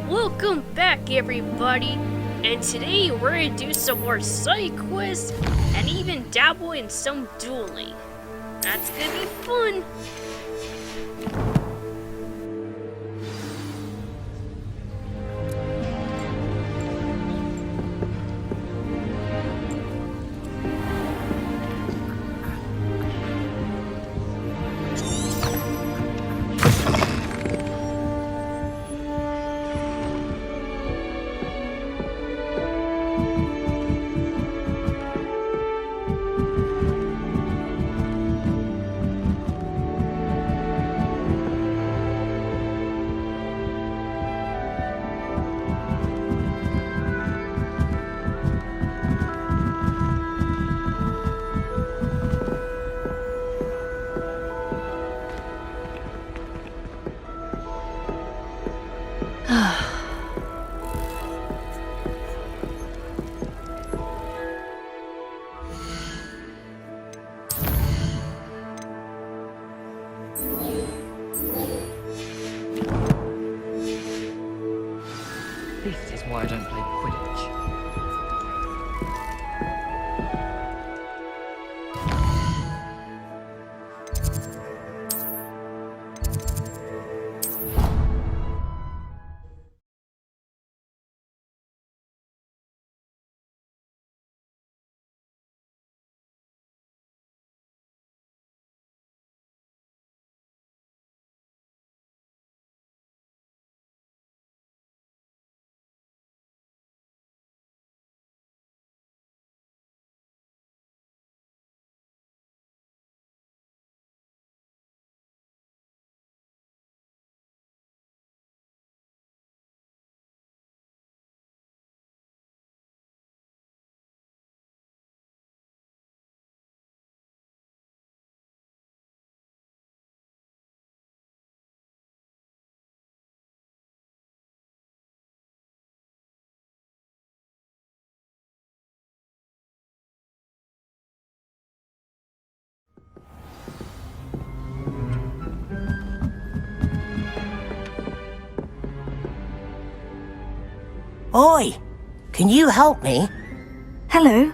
Welcome back, everybody, and today we're gonna do some more side quests and even dabble in some dueling. That's gonna be fun. This is why I don't play Quidditch. Oi! Can you help me? Hello.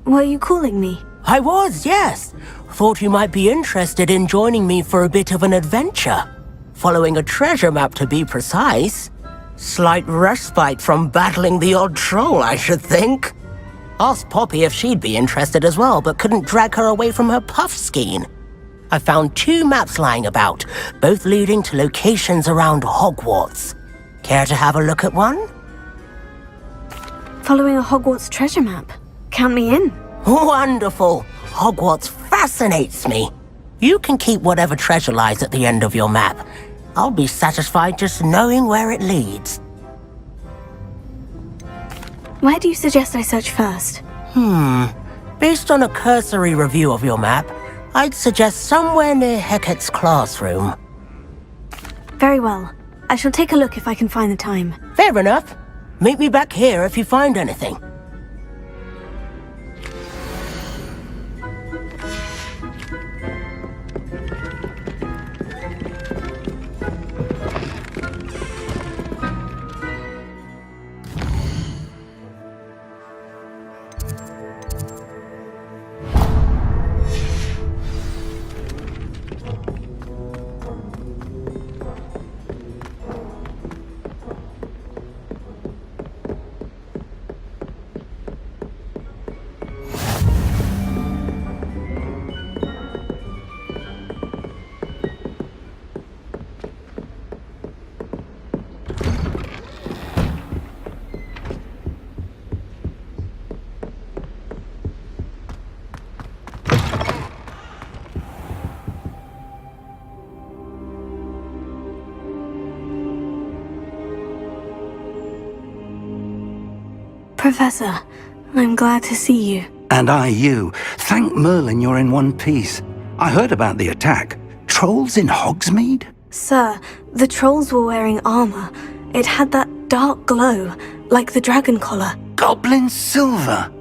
Were you calling me? I was, yes. Thought you might be interested in joining me for a bit of an adventure. Following a treasure map, to be precise. Slight respite from battling the odd troll, I should think. Asked Poppy if she'd be interested as well, but couldn't drag her away from her puff skein. I found 2 maps lying about, both leading to locations around Hogwarts. Care to have a look at one? Following a Hogwarts treasure map. Count me in. Wonderful! Hogwarts fascinates me. You can keep whatever treasure lies at the end of your map. I'll be satisfied just knowing where it leads. Where do you suggest I search first? Based on a cursory review of your map, I'd suggest somewhere near Hecat's classroom. Very well. I shall take a look if I can find the time. Fair enough. Meet me back here if you find anything. Professor, I'm glad to see you. And I you. Thank Merlin you're in one piece. I heard about the attack. Trolls in Hogsmeade? Sir, the trolls were wearing armor. It had that dark glow, like the dragon collar. Goblin silver.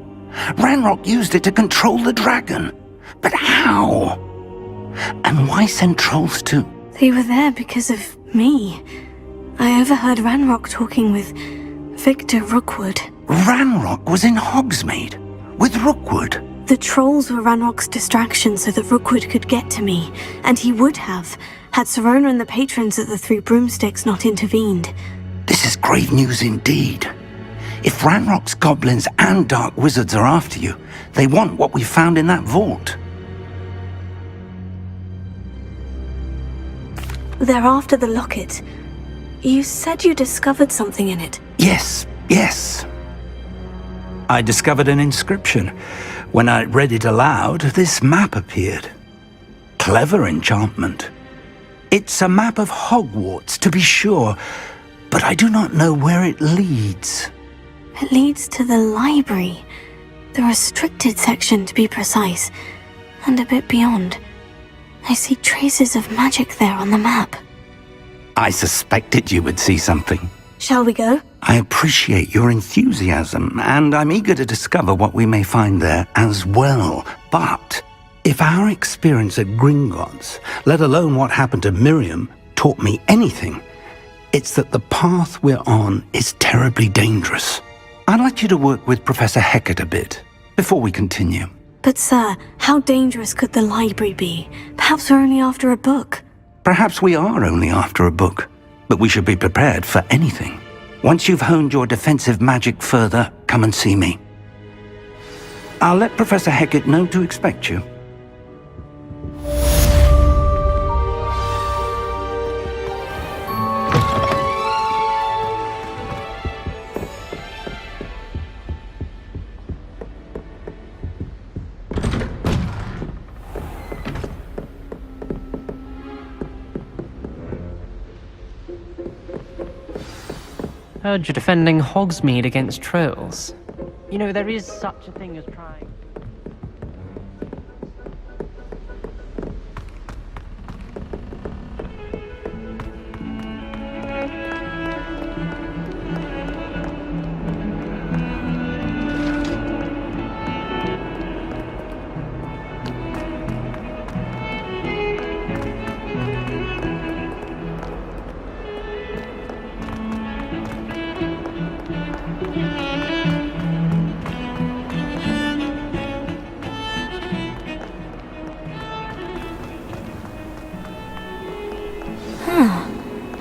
Ranrock used it to control the dragon. But how? And why send trolls too? They were there because of me. I overheard Ranrock talking with Victor Rookwood. Ranrock was in Hogsmeade with Rookwood. The trolls were Ranrock's distraction so that Rookwood could get to me, and he would have, had Serona and the patrons at the Three Broomsticks not intervened. This is grave news indeed. If Ranrock's goblins and dark wizards are after you, they want what we found in that vault. They're after the locket. You said you discovered something in it. Yes. I discovered an inscription. When I read it aloud, this map appeared. Clever enchantment. It's a map of Hogwarts, to be sure, but I do not know where it leads. It leads to the library. The restricted section, to be precise. And a bit beyond. I see traces of magic there on the map. I suspected you would see something. Shall we go? I appreciate your enthusiasm, and I'm eager to discover what we may find there as well. But if our experience at Gringotts, let alone what happened to Miriam, taught me anything, it's that the path we're on is terribly dangerous. I'd like you to work with Professor Hecat a bit before we continue. But sir, how dangerous could the library be? Perhaps we're only after a book. Perhaps we are only after a book, but we should be prepared for anything. Once you've honed your defensive magic further, come and see me. I'll let Professor Hecat know to expect you. Heard you're defending Hogsmeade against trolls. You know, there is such a thing as trying...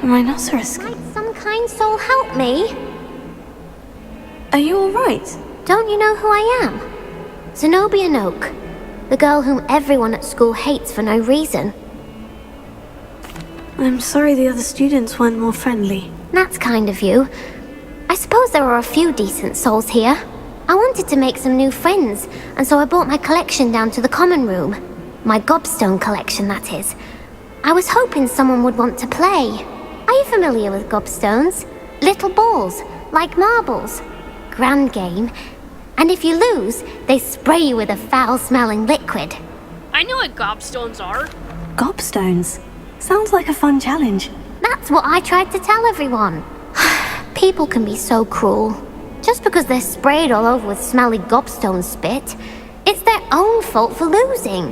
A rhinoceros. Might some kind soul help me? Are you alright? Don't you know who I am? Zenobia Noak, the girl whom everyone at school hates for no reason. I'm sorry the other students weren't more friendly. That's kind of you. I suppose there are a few decent souls here. I wanted to make some new friends, and so I brought my collection down to the common room. My gobstone collection, that is. I was hoping someone would want to play. Are you familiar with gobstones? Little balls, like marbles. Grand game. And if you lose, they spray you with a foul-smelling liquid. I know what gobstones are. Gobstones? Sounds like a fun challenge. That's what I tried to tell everyone. People can be so cruel. Just because they're sprayed all over with smelly gobstone spit, it's their own fault for losing.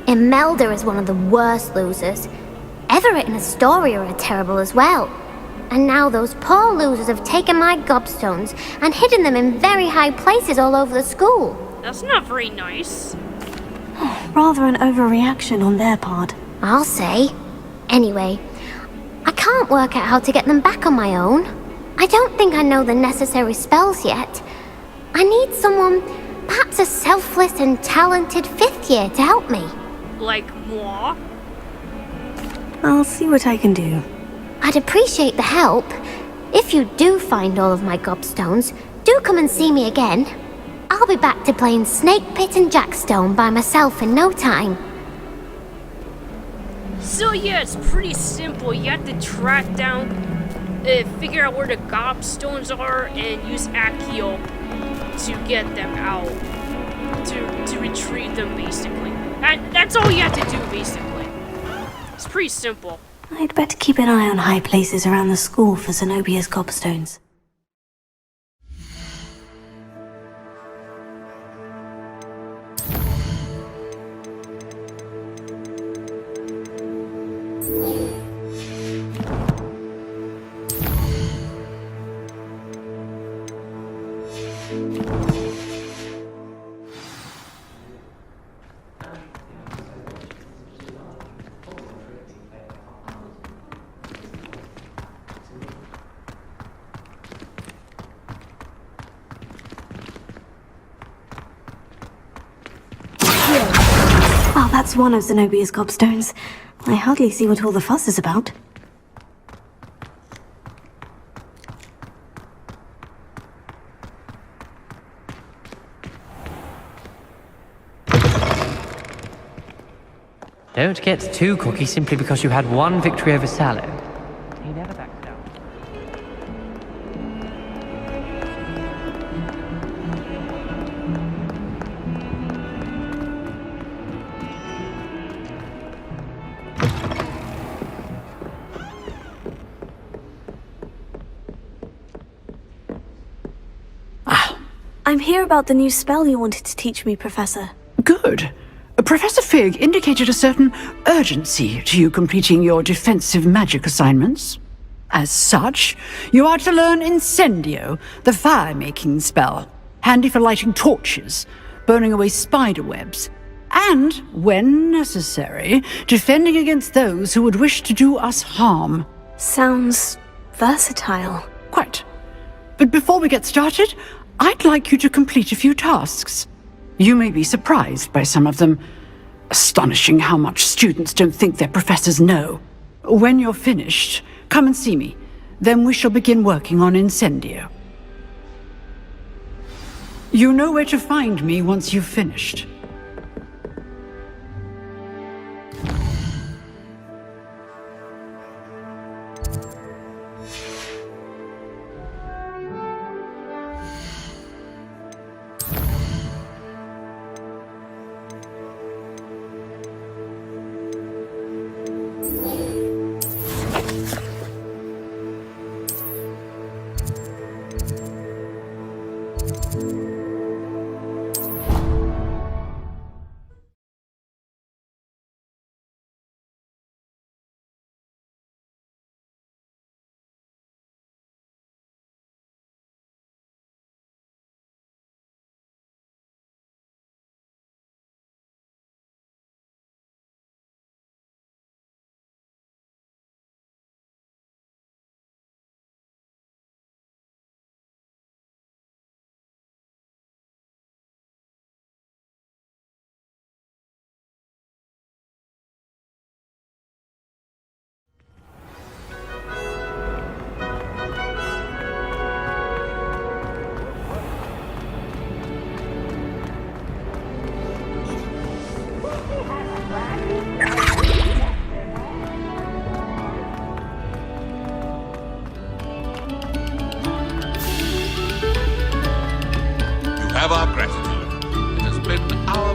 Imelda is one of the worst losers. Everett and Astoria are terrible as well. And now those poor losers have taken my gobstones and hidden them in very high places all over the school. That's not very nice. Rather an overreaction on their part. I'll say. Anyway, I can't work out how to get them back on my own. I don't think I know the necessary spells yet. I need someone, perhaps a selfless and talented 5th year to help me. Like moi? I'll see what I can do. I'd appreciate the help. If you do find all of my gobstones, do come and see me again. I'll be back to playing Snake Pit and Jackstone by myself in no time. So yeah, it's pretty simple. You have to track down, figure out where the gobstones are, and use Accio to get them out. To retrieve them, basically. That's all you have to do, basically. It's pretty simple. I'd better keep an eye on high places around the school for Zenobia's gobstones. That's one of Zenobia's gobstones. I hardly see what all the fuss is about. Don't get too cocky simply because you had one victory over Sallow. He never backed down. I'm here about the new spell you wanted to teach me, Professor. Good. Professor Fig indicated a certain urgency to you completing your defensive magic assignments. As such, you are to learn Incendio, the fire-making spell, handy for lighting torches, burning away spider webs, and, when necessary, defending against those who would wish to do us harm. Sounds versatile. Quite. But before we get started, I'd like you to complete a few tasks. You may be surprised by some of them. Astonishing how much students don't think their professors know. When you're finished, come and see me. Then we shall begin working on Incendio. You know where to find me once you've finished. Have our gratitude. It has been our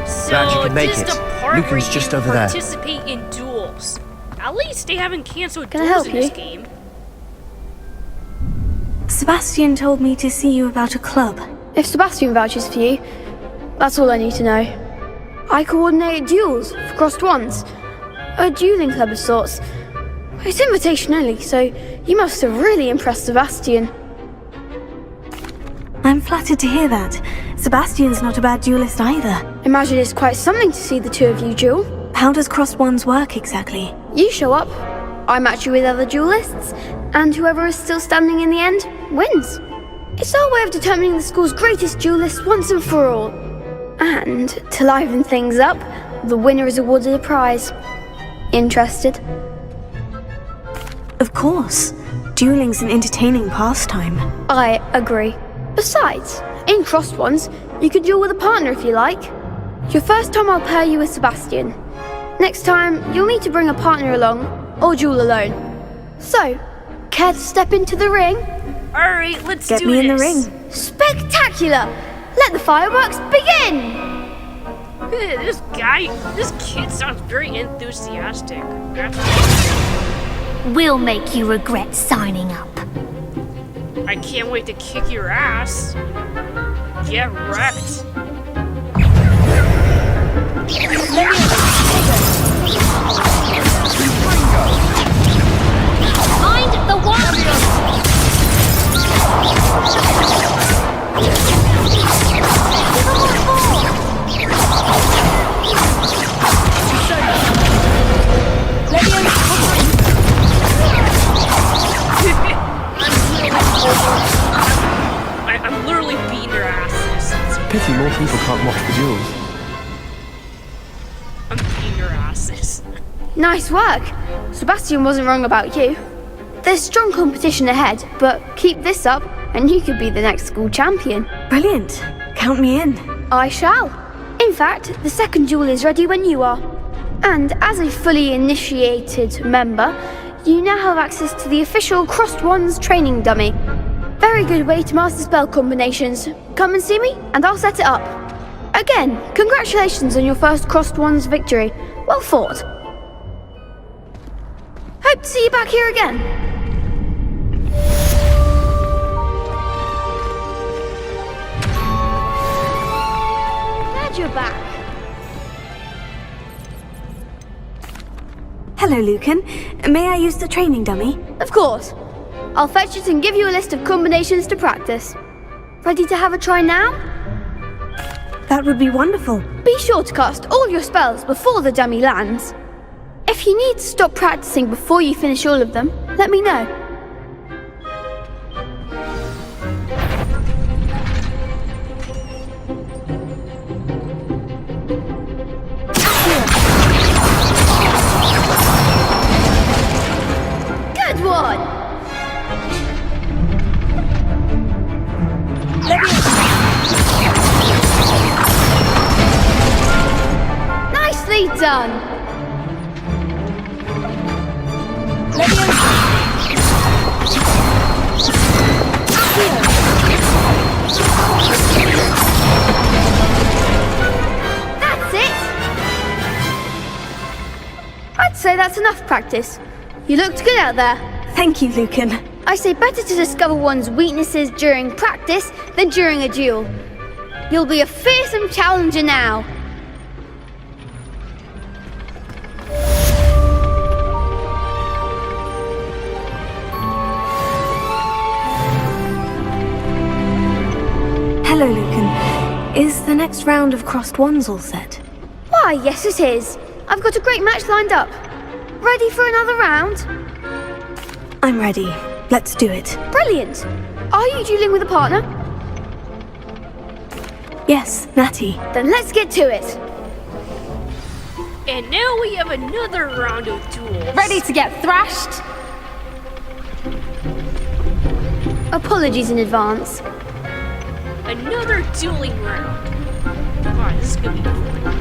So, Glad you could make just it. a part where Lucan's you just over there. participate in duels. At least they haven't cancelled Can I duels help in this you? game. Sebastian told me to see you about a club. If Sebastian vouches for you, that's all I need to know. I coordinate duels for crossed ones. A dueling club of sorts. It's invitation only, so you must have really impressed Sebastian. I'm flattered to hear that. Sebastian's not a bad duelist either. Imagine it's quite something to see the two of you duel. How does crossed ones work exactly? You show up, I match you with other duelists, and whoever is still standing in the end wins. It's our way of determining the school's greatest duelist once and for all. And to liven things up, the winner is awarded a prize. Interested? Of course. Dueling's an entertaining pastime. I agree. Besides, in crossed ones, you could duel with a partner if you like. Your first time I'll pair you with Sebastian. Next time, you'll need to bring a partner along, or duel alone. So, care to step into the ring? Alright, let's Get do me in the this. ring. Spectacular! Let the fireworks begin! This kid sounds very enthusiastic. We'll make you regret signing up. I can't wait to kick your ass. Get wrecked. Mind the warriors! I'm literally beating their asses. Pity more people can't watch the duels. I'm beating their asses. Nice work. Sebastian wasn't wrong about you. There's strong competition ahead, but keep this up and you could be the next school champion. Brilliant. Count me in. I shall. In fact, the second duel is ready when you are. And as a fully initiated member, you now have access to the official Crossed Wands training dummy. Very good way to master spell combinations. Come and see me, and I'll set it up. Again, congratulations on your first Crossed Wands victory. Well fought. Hope to see you back here again. Glad you're back. Hello, Lucan. May I use the training dummy? Of course. I'll fetch it and give you a list of combinations to practice. Ready to have a try now? That would be wonderful. Be sure to cast all your spells before the dummy lands. If you need to stop practicing before you finish all of them, let me know. Good one! Nicely done! That's it! I'd say that's enough practice. You looked good out there. Thank you, Lucan. I say better to discover one's weaknesses during practice than during a duel. You'll be a fearsome challenger now. Hello, Lucan. Is the next round of Crossed Wands all set? Why, yes it is. I've got a great match lined up. Ready for another round? I'm ready. Let's do it. Brilliant. Are you dueling with a partner? Yes, Natty. Then let's get to it. And now we have another round of duels. Ready to get thrashed? Apologies in advance. Another dueling round. God, this is gonna be fun.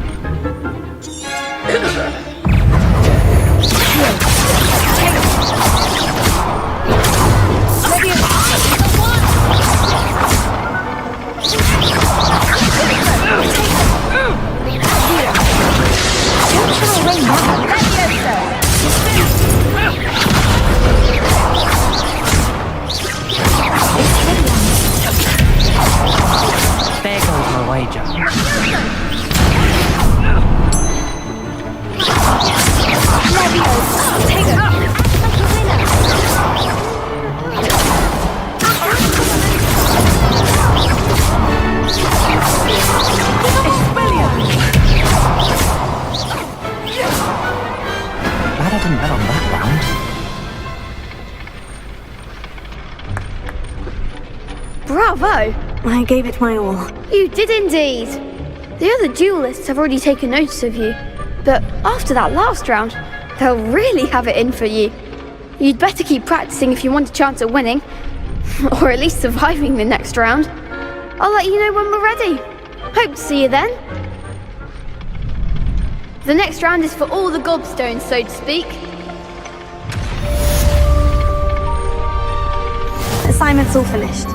There goes my wager. Glad I didn't bet on that round. Bravo! I gave it my all. You did indeed. The other duelists have already taken notice of you, but after that last round, they'll really have it in for you. You'd better keep practicing if you want a chance at winning, or at least surviving the next round. I'll let you know when we're ready. Hope to see you then. The next round is for all the gobstones, so to speak. Assignment's all finished.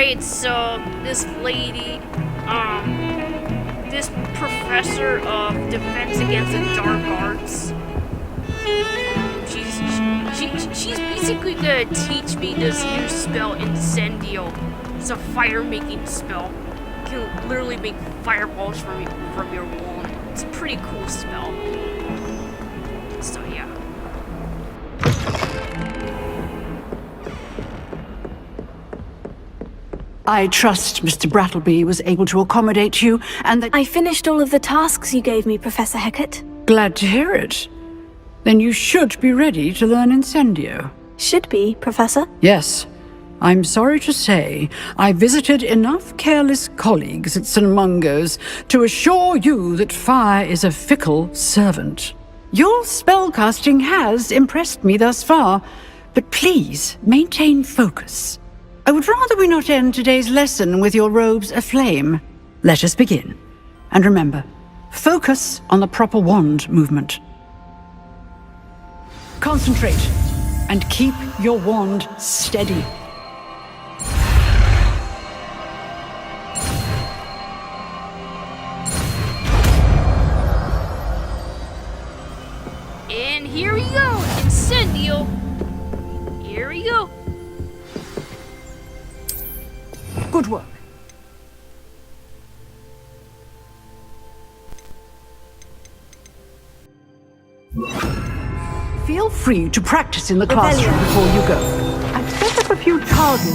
Alright, so this lady, this professor of defense against the dark arts, she's basically gonna teach me this new spell, Incendio. It's a fire-making spell. You can literally make fireballs from your wand. It's a pretty cool spell. So yeah. I trust Mr. Brattleby was able to accommodate you, and that— I finished all of the tasks you gave me, Professor Hecat. Glad to hear it. Then you should be ready to learn Incendio. Should be, Professor. Yes. I'm sorry to say, I visited enough careless colleagues at St. Mungo's to assure you that fire is a fickle servant. Your spellcasting has impressed me thus far, but please maintain focus. I would rather we not end today's lesson with your robes aflame. Let us begin. And remember, focus on the proper wand movement. Concentrate, and keep your wand steady. And here we go, Incendio. Here we go. Good work. Feel free to practice in the classroom before you go. I've set up a few targets.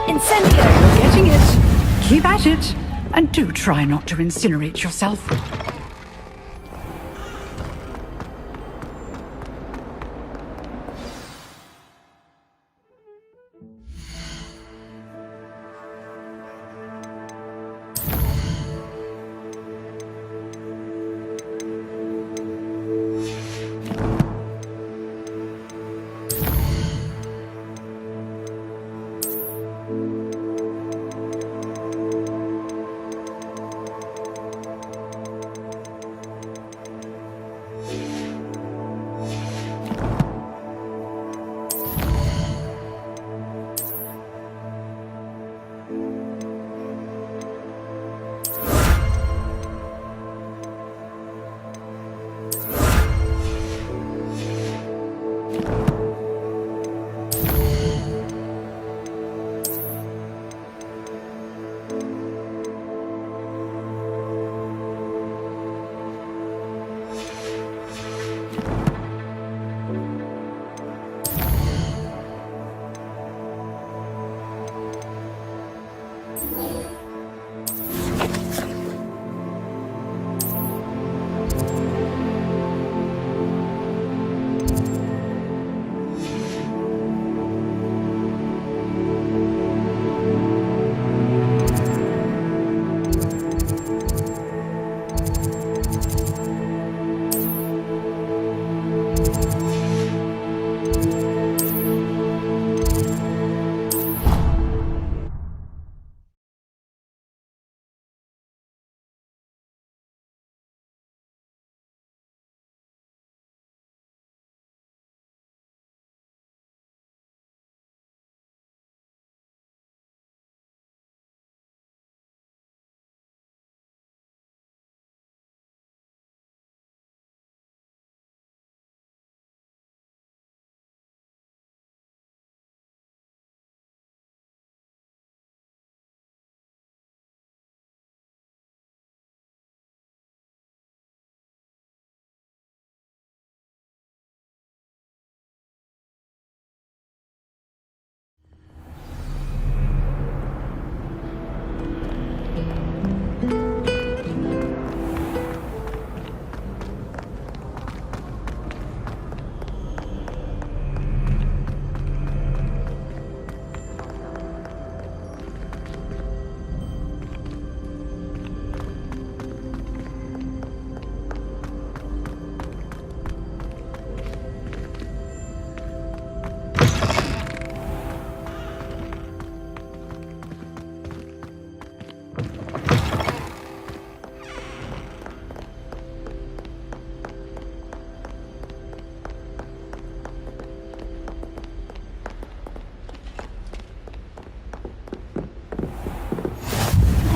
Incendio! You're getting it. Keep at it. And do try not to incinerate yourself.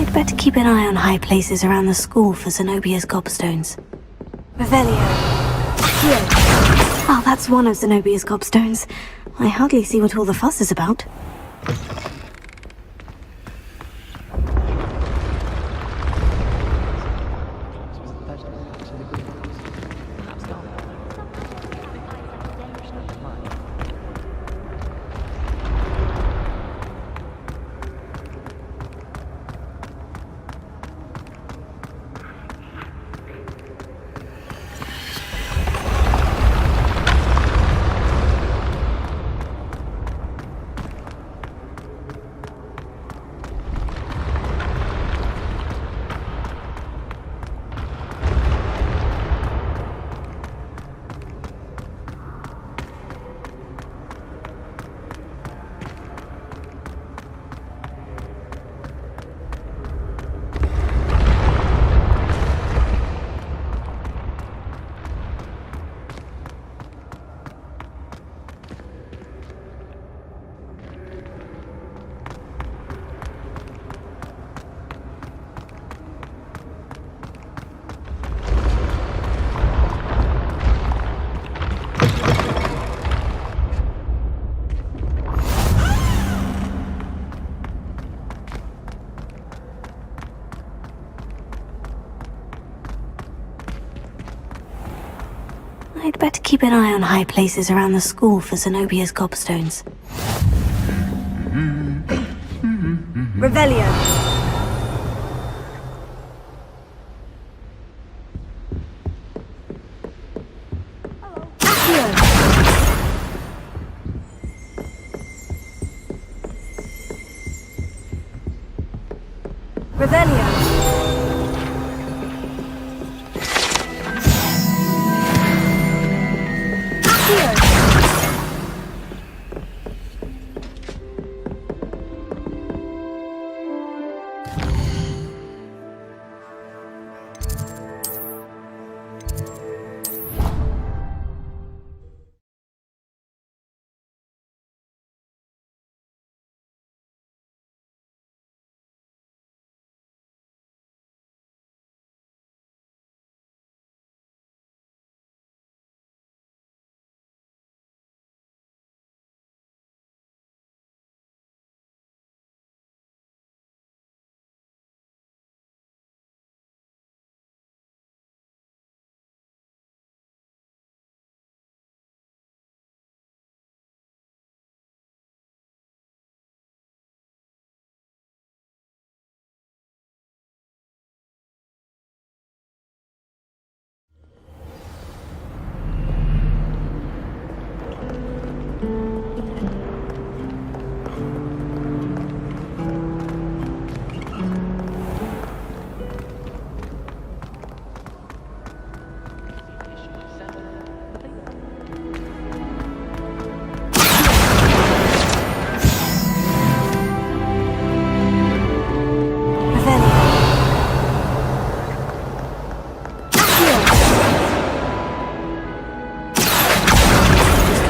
I'd better keep an eye on high places around the school for Zenobia's gobstones. Revelio. Accio. Oh, that's one of Zenobia's gobstones. I hardly see what all the fuss is about. I'd better keep an eye on high places around the school for Zenobia's gobstones. Revelio. Accio. Revelio.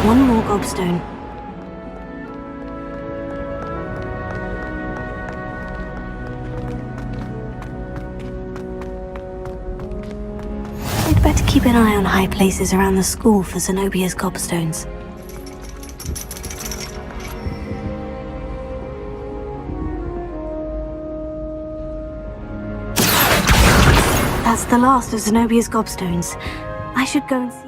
One more gobstone. I'd better keep an eye on high places around the school for Zenobia's gobstones. That's the last of Zenobia's gobstones. I should go and see.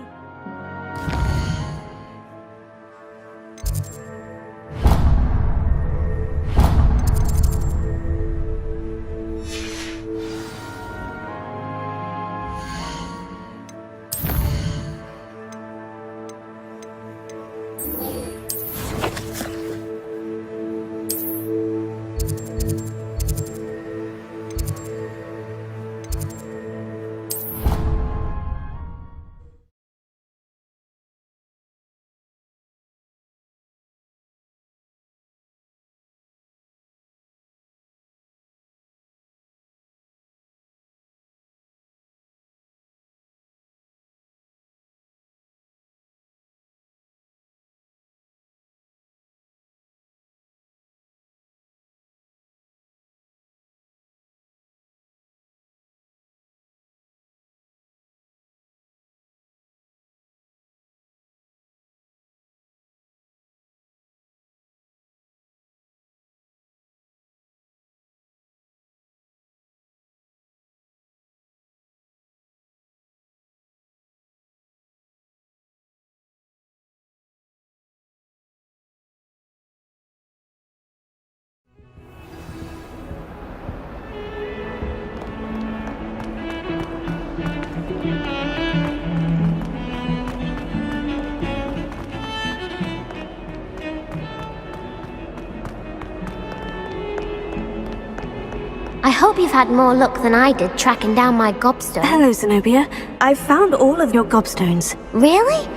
I hope you've had more luck than I did tracking down my gobstone. Hello, Zenobia. I've found all of your gobstones. Really?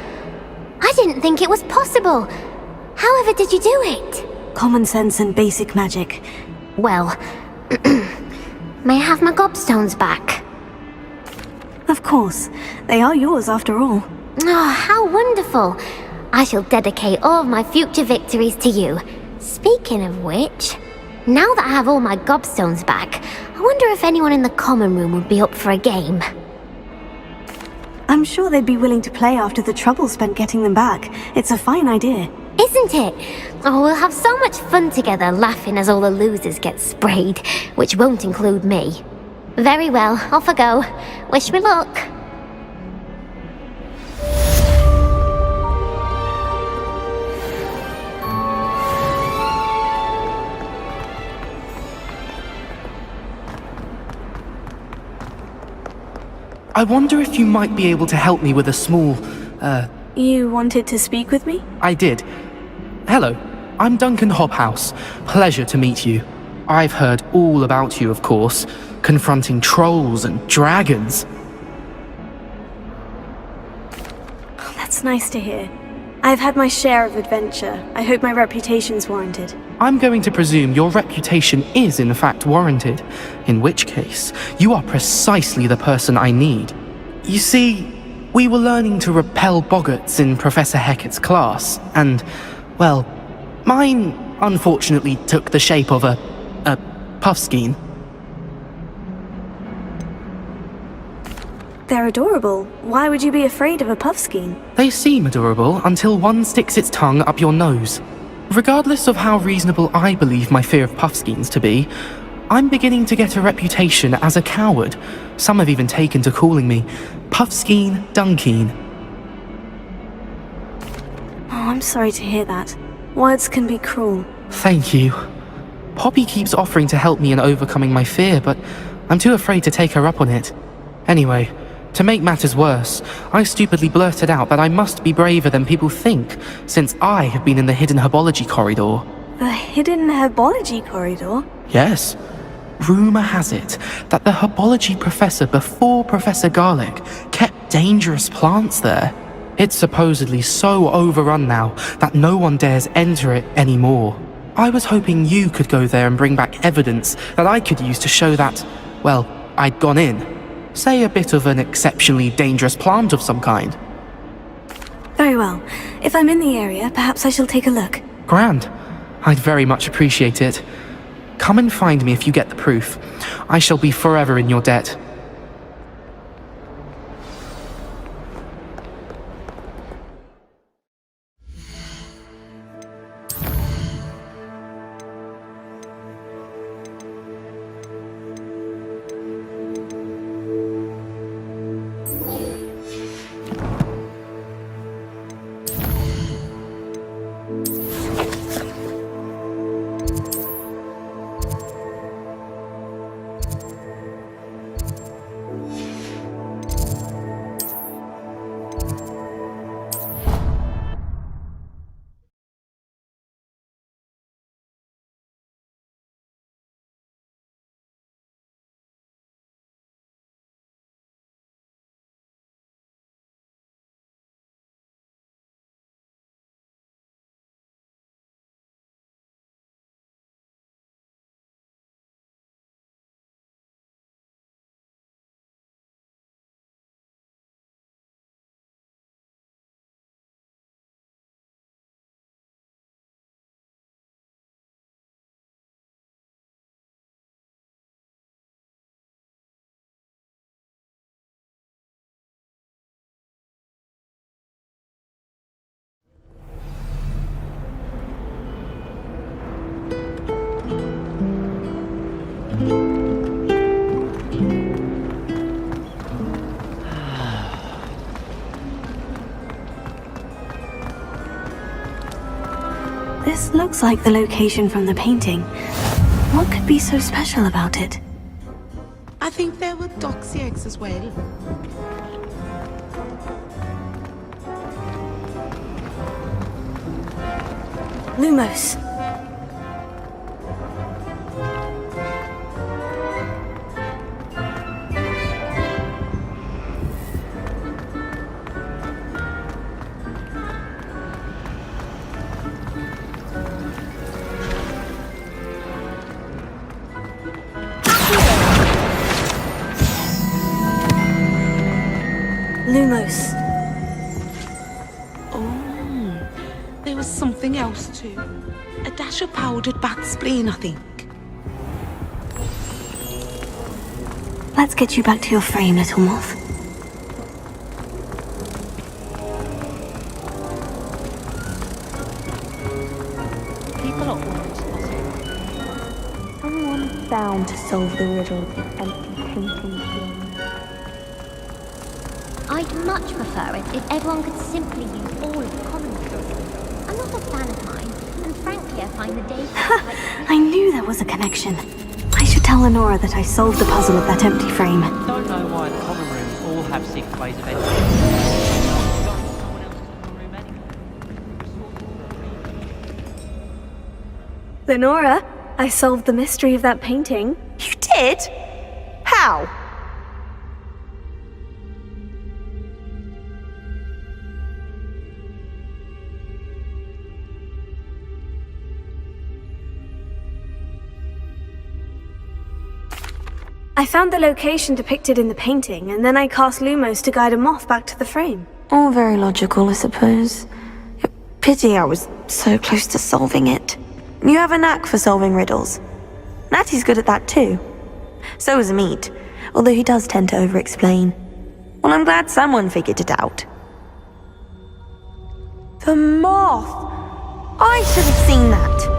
I didn't think it was possible. However did you do it? Common sense and basic magic. Well, may I have my gobstones back? Of course. They are yours after all. Oh, how wonderful. I shall dedicate all of my future victories to you. Speaking of which, now that I have all my gobstones back, I wonder if anyone in the common room would be up for a game. I'm sure they'd be willing to play after the trouble spent getting them back. It's a fine idea. Isn't it? Oh, we'll have so much fun together laughing as all the losers get sprayed, which won't include me. Very well, off I go. Wish me luck. I wonder if you might be able to help me with a small, You wanted to speak with me? I did. Hello, I'm Duncan Hobhouse. Pleasure to meet you. I've heard all about you, of course, confronting trolls and dragons. That's nice to hear. I've had my share of adventure. I hope my reputation's warranted. I'm going to presume your reputation is in fact warranted, in which case, you are precisely the person I need. You see, we were learning to repel boggarts in Professor Hecat's class, and, well, mine unfortunately took the shape of a puffskein. They're adorable. Why would you be afraid of a puffskein? They seem adorable until one sticks its tongue up your nose. Regardless of how reasonable I believe my fear of puffskeins to be, I'm beginning to get a reputation as a coward. Some have even taken to calling me Puffskein Dunkeen. Oh, I'm sorry to hear that. Words can be cruel. Thank you. Poppy keeps offering to help me in overcoming my fear, but I'm too afraid to take her up on it. Anyway, to make matters worse, I stupidly blurted out that I must be braver than people think, since I have been in the hidden herbology corridor. The hidden herbology corridor? Yes. Rumour has it that the herbology professor before Professor Garlic kept dangerous plants there. It's supposedly so overrun now that no one dares enter it anymore. I was hoping you could go there and bring back evidence that I could use to show that, well, I'd gone in. Say a bit of an exceptionally dangerous plant of some kind. Very well. If I'm in the area, perhaps I shall take a look. Grand. I'd very much appreciate it. Come and find me if you get the proof. I shall be forever in your debt. This looks like the location from the painting. What could be so special about it? I think there were doxy eggs as well. Lumos. Lumos. Oh, there was something else too. A dash of powdered bat spleen, I think. Let's get you back to your frame, little moth. People are always possible. Someone bound to solve the riddle of the empty painting thing. I'd much prefer it if everyone could simply use all of the common rooms. I'm not a fan of mine, and frankly I find the day... I knew there was a connection. I should tell Lenora that I solved the puzzle of that empty frame. Don't know why the common rooms all have secret ways of entering. Lenora, I solved the mystery of that painting. You did? How? I found the location depicted in the painting, and then I cast Lumos to guide a moth back to the frame. All very logical, I suppose. Pity I was so close to solving it. You have a knack for solving riddles. Natty's good at that too. So is Meat, although he does tend to over-explain. Well, I'm glad someone figured it out. The moth! I should have seen that.